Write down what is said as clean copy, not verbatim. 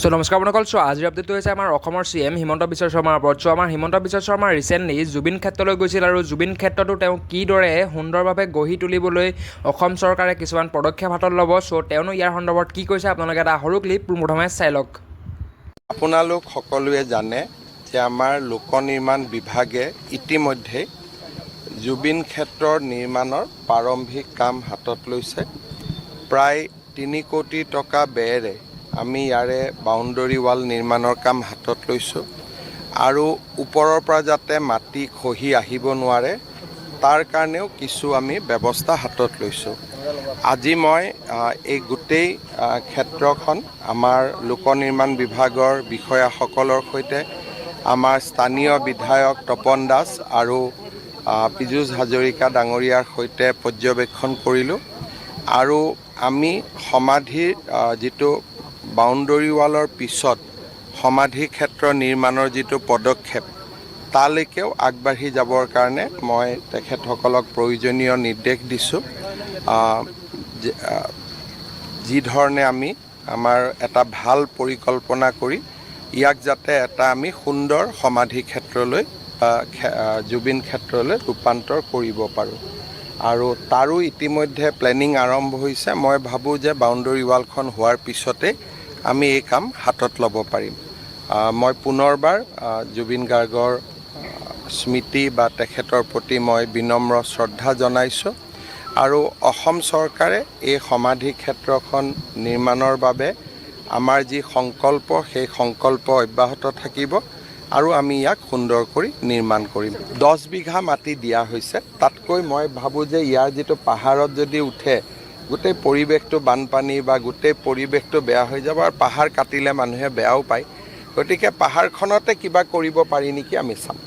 So নমস্কাৰ আপোনালোক আজিৰ আপডেটটো হৈছে আমাৰ অসমৰ CM হিমন্ত বিশ্ব শৰ্মাৰ ওপৰত। আমাৰ হিমন্ত বিশ্ব শৰ্মা ৰিচেণ্টলি জুবিন ক্ষেত্ৰলৈ গৈছিল আৰু জুবিন ক্ষেত্ৰতো তেওঁ কিদৰে সুন্দৰভাৱে গঢ়ি তুলিবলৈ অসম চৰকাৰে কিছুমান পদক্ষেপ হাতত ল'ব। তেওঁনো ইয়াৰ সন্দৰ্ভত কি কৈছে আপোনালোকে এটা সৰু ক্লিপ প্ৰথমে চাই লওক। আপোনালোক সকলোৱে জানে যে আমাৰ লোক নিৰ্মাণ বিভাগে ইতিমধ্যে জুবিন ক্ষেত্ৰৰ নিৰ্মাণৰ প্ৰাৰম্ভিক কাম হাতত লৈছে। প্ৰায় 3 কোটি টকা ব্যয়েৰে আমি ইয়াৰে বাউণ্ডৰী ৱাল নিৰ্মাণৰ কাম হাতত লৈছোঁ আৰু ওপৰৰ পৰা যাতে মাটি খহি আহিব নোৱাৰে তাৰ কাৰণেও কিছু আমি ব্যৱস্থা হাতত লৈছোঁ। আজি মই এই গোটেই ক্ষেত্ৰখন আমাৰ লোক নিৰ্মাণ বিভাগৰ বিষয়াসকলৰ সৈতে আমাৰ স্থানীয় বিধায়ক তপন দাস আৰু পীযুষ হাজৰিকা ডাঙৰীয়াৰ সৈতে পৰ্যবেক্ষণ কৰিলোঁ আৰু আমি সমাধিৰ যিটো বাউণ্ডৰী ৱালৰ পিছত সমাধি ক্ষেত্ৰ নিৰ্মাণৰ যিটো পদক্ষেপ তালৈকেও আগবাঢ়ি যাবৰ কাৰণে মই তেখেতসকলক প্ৰয়োজনীয় নিৰ্দেশ দিছোঁ। যি ধৰণে আমি আমাৰ এটা ভাল পৰিকল্পনা কৰি ইয়াক যাতে এটা আমি সুন্দৰ সমাধি ক্ষেত্ৰলৈ জুবিন ক্ষেত্ৰলৈ ৰূপান্তৰ কৰিব পাৰোঁ আৰু তাৰো ইতিমধ্যে প্লেনিং আৰম্ভ হৈছে। মই ভাবোঁ যে বাউণ্ডৰী ৱালখন হোৱাৰ পিছতে আমি এই কাম হাতত ল'ব পাৰিম। মই পুনৰবাৰ জুবিন গাৰ্গৰ স্মৃতি বা তেখেতৰ প্ৰতি মই বিনম্ৰ শ্ৰদ্ধা জনাইছোঁ আৰু অসম চৰকাৰে এই সমাধি ক্ষেত্ৰখন নিৰ্মাণৰ বাবে আমাৰ যি সংকল্প সেই সংকল্প অব্যাহত থাকিব আৰু আমি ইয়াক সুন্দৰ কৰি নিৰ্মাণ কৰিম। 10 বিঘা মাটি দিয়া হৈছে। তাতকৈ মই ভাবোঁ যে ইয়াৰ যিটো পাহাৰত যদি উঠে গোটেই পৰিৱেশটো বানপানী বা গোটেই পৰিৱেশটো বেয়া হৈ যাব আৰু পাহাৰ কাটিলে মানুহে বেয়াও পায়। গতিকে পাহাৰখনতে কিবা কৰিব পাৰি নেকি আমি চাম।